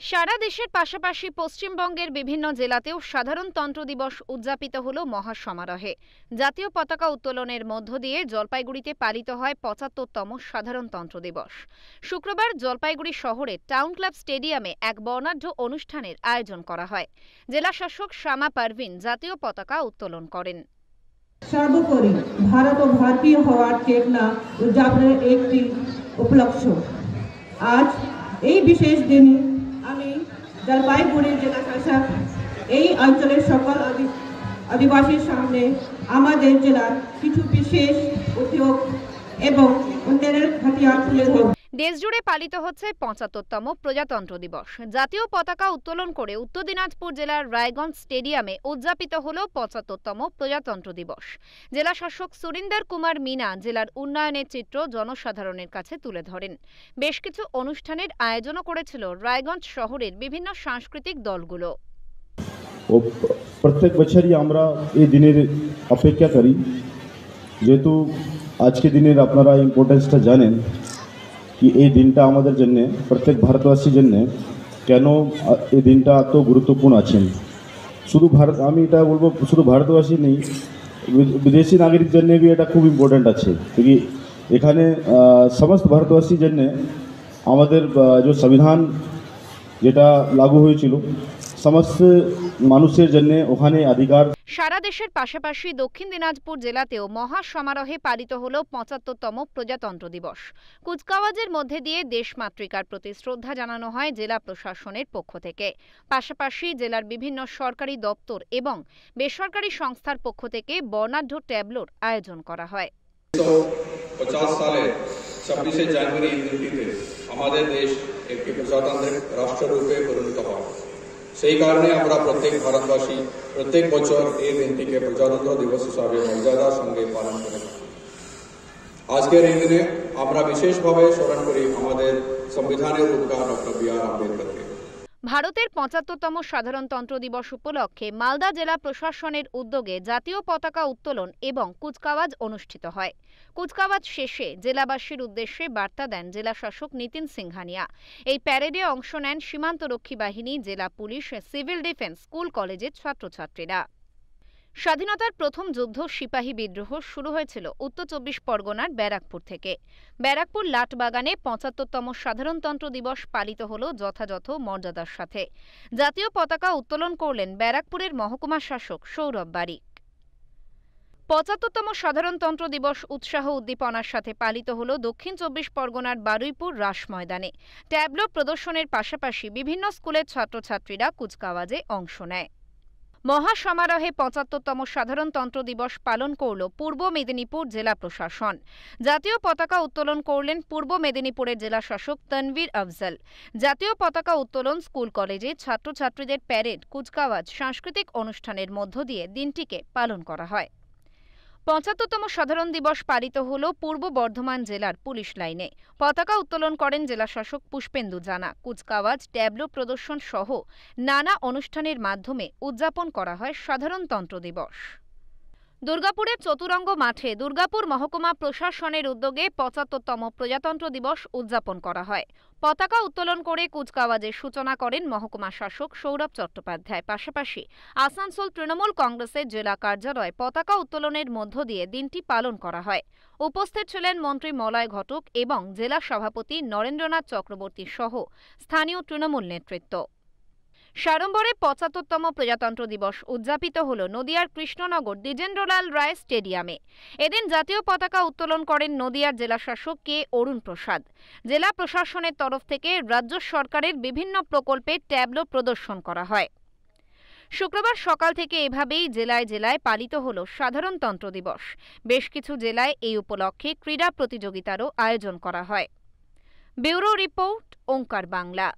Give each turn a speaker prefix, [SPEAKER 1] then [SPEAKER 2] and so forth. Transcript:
[SPEAKER 1] সারা দেশের পাশাপাশি পশ্চিমবঙ্গের বিভিন্ন জেলাতেও সাধারণতন্ত্র দিবস উদযাপিত হল মহাসমারোহে। জাতীয় পতাকা উত্তোলনের মধ্য দিয়ে জলপাইগুড়িতে পালিত হয় ৭৫তম সাধারণতন্ত্র দিবস। শুক্রবার জলপাইগুড়ি শহরে টাউন ক্লাব স্টেডিয়ামে এক বর্ণাঢ্য অনুষ্ঠানের আয়োজন করা হয়। জেলা শাসক শ্যামা পারভিন জাতীয় পতাকা উত্তোলন করেন।
[SPEAKER 2] সর্বোপরি ভারত ও ভারতীয় হওয়ার চেতনা উদযাপনের একটি উপলক্ষ। আজ এই বিশেষ দিনে আমি জলপাইগুড়ি জেলা শাসক এই অঞ্চলের সকল আদিবাসীর সামনে আমাদের জেলার কিছু বিশেষ উদ্যোগ এবং উন্নয়নের হাতিয়ার তুলে ধরব।
[SPEAKER 1] দেশজুড়ে পালিত হচ্ছে ৭৫তম প্রজাতন্ত্র দিবস। জাতীয় পতাকা উত্তোলন করে উত্তর দিনাজপুর জেলার রায়গঞ্জ স্টেডিয়ামে উদযাপিত হল ৭৫তম প্রজাতন্ত্র দিবস। জেলা শাসক সুরিন্দর কুমার মিনা জেলার উন্নয়নের চিত্র জনসাধারণের কাছে তুলে ধরেন। বেশ কিছু অনুষ্ঠানের আয়োজনও করেছিল রায়গঞ্জ শহরের বিভিন্ন সাংস্কৃতিক দলগুলো।
[SPEAKER 3] প্রত্যেক বছরই আমরা এই দিনের অপেক্ষা করি, যেহেতু আজকে দিনের আপনারা ইম্পর্টেন্সটা জানেন कि এই দিনটা আমাদের জন্য প্রত্যেক ভারতবাসীর জন্য কেন এই দিনটা এত গুরুত্বপূর্ণ আছে। শুধু আমি এটা বলবো, শুধু ভারতবাসী নেই, বিদেশি নাগরিকদের জন্য भी এটা খুব ইম্পর্টেন্ট আছে, क्योंकि এখানে সমস্ত ভারতবাসীর জন্য আমাদের যে সংবিধান যেটা লাগু হয়েছিল সমস্ত মানুষের জন্য ওখানে অধিকার।
[SPEAKER 1] সারা দেশের পাশাপাশি দক্ষিণ দিনাজপুর জেলাতেও মহা সমারোহে পালিত হল ৭৫তম প্রজাতন্ত্র দিবস। কুচকাওয়াজের মধ্যে দিয়ে দেশমাতৃকার প্রতি শ্রদ্ধা জানানো হয় জেলা প্রশাসনের পক্ষ থেকে। পাশাপাশি জেলার বিভিন্ন সরকারি দপ্তর এবং বেসরকারি সংস্থার পক্ষ থেকে বর্ণাঢ্য ট্যাবলোর আয়োজন করা হয়।
[SPEAKER 4] 50 সালে 26শে জানুয়ারি দিনটিতে আমাদের দেশ একটি প্রজাতান্ত্রিক রাষ্ট্ররূপে পরিণত হয়। সেই কারণে আমরা প্রত্যেক ভারতবাসী প্রত্যেক বছর এই দিনটিকে প্রজাতন্ত্র দিবস হিসাবে মর্যাদার সঙ্গে পালন করে থাকি। আজকের এই দিনে আমরা বিশেষভাবে স্মরণ করি আমাদের সংবিধানের রূপকার ডক্টর বি আর আম্বেদকরকে।
[SPEAKER 1] ভারতের ৭৫তম সাধারণতন্ত্র দিবস উপলক্ষে মালদা জেলা প্রশাসনের উদ্যোগে জাতীয় পতাকা উত্তোলন এবং কুচকাওয়াজ অনুষ্ঠিত হয়। কুচকাওয়াজ শেষে জেলাবাসীর উদ্দেশ্যে বার্তা দেন জেলা শাসক নিতিন সিংহানিয়া। এই প্যারেডে অংশ নেন সীমান্তরক্ষী বাহিনী, জেলা পুলিশ, সিভিল ডিফেন্স, স্কুল কলেজের ছাত্রছাত্রীরা। স্বাধীনতার প্রথম যুদ্ধ সিপাহী বিদ্রোহ শুরু হয়েছিল উত্তর ২৪ পরগনার ব্যারাকপুর থেকে। ব্যারাকপুর লাটবাগানে ৭৫তম সাধারণতন্ত্র দিবস পালিত হল যথাযথ মর্যাদার সাথে। জাতীয় পতাকা উত্তোলন করলেন ব্যারাকপুরের মহকুমা শাসক সৌরভ বারিক। ৭৫তম সাধারণতন্ত্র দিবস উৎসাহ উদ্দীপনার সাথে পালিত হল দক্ষিণ ২৪ পরগনার বারুইপুর রাস ময়দানে। ট্যাবলো প্রদর্শনের পাশাপাশি বিভিন্ন স্কুলের ছাত্রছাত্রীরা কুচকাওয়াজে অংশ নেয়। মহাসমারোহে ৭৫তম সাধারণতন্ত্র দিবস পালন করল পূর্ব মেদিনীপুর জেলা প্রশাসন। জাতীয় পতাকা উত্তোলন করলেন পূর্ব মেদিনীপুরের জেলা শাসক তনবীর আফজল। জাতীয় পতাকা উত্তোলন, স্কুল কলেজে ছাত্রছাত্রীদের প্যারেড, কুচকাওয়াজ, সাংস্কৃতিক অনুষ্ঠানের মধ্য দিয়ে দিনটিকে পালন করা হয়। ৭৫তম সাধারণ দিবস পালিত হল পূর্ব বর্ধমান জেলার পুলিশ লাইনে। পতাকা উত্তোলন করেন জেলা শাসক পুষ্পেন্দু জানা। কুচকাওয়াজ, ট্যাবলো প্রদর্শন সহ নানা অনুষ্ঠানের মাধ্যমে উদযাপন করা হয় সাধারণতন্ত্র দিবস। দুর্গাপুরের চতুরঙ্গ মাঠে দুর্গাপুর মহকুমা প্রশাসনের উদ্যোগে ৭৫তম প্রজাতন্ত্র দিবস উদযাপন করা হয়। পতাকা উত্তোলন করে কুচকাওয়াজের সূচনা করেন মহকুমা শাসক সৌরভ চট্টোপাধ্যায়। পাশাপাশি আসানসোল তৃণমূল কংগ্রেসের জেলা কার্যালয়ে পতাকা উত্তোলনের মধ্য দিয়ে দিনটি পালন করা হয়। উপস্থিত ছিলেন মন্ত্রী মলয় ঘটক এবং জেলা সভাপতি নরেন্দ্রনাথ চক্রবর্তী সহ স্থানীয় তৃণমূল নেতৃত্ব। সাড়ম্বরে ৭৫তম প্রজাতন্ত্র দিবস উদযাপিত হল নদিয়ার কৃষ্ণনগর দ্বিজেন্দ্রলাল রায় স্টেডিয়ামে। এদিন জাতীয় পতাকা উত্তোলন করেন নদিয়ার জেলা শাসক কে অরুণ প্রসাদ। জেলা প্রশাসনের তরফ থেকে রাজ্য সরকারের বিভিন্ন প্রকল্পে ট্যাবলো প্রদর্শন করা হয়। শুক্রবার সকাল থেকে এভাবেই জেলায় জেলায় পালিত হল সাধারণতন্ত্র দিবস। বেশ কিছু জেলায় এই উপলক্ষে ক্রীড়া প্রতিযোগিতারও আয়োজন করা হয়। ব্যুরো রিপোর্ট, ওঙ্কার বাংলা।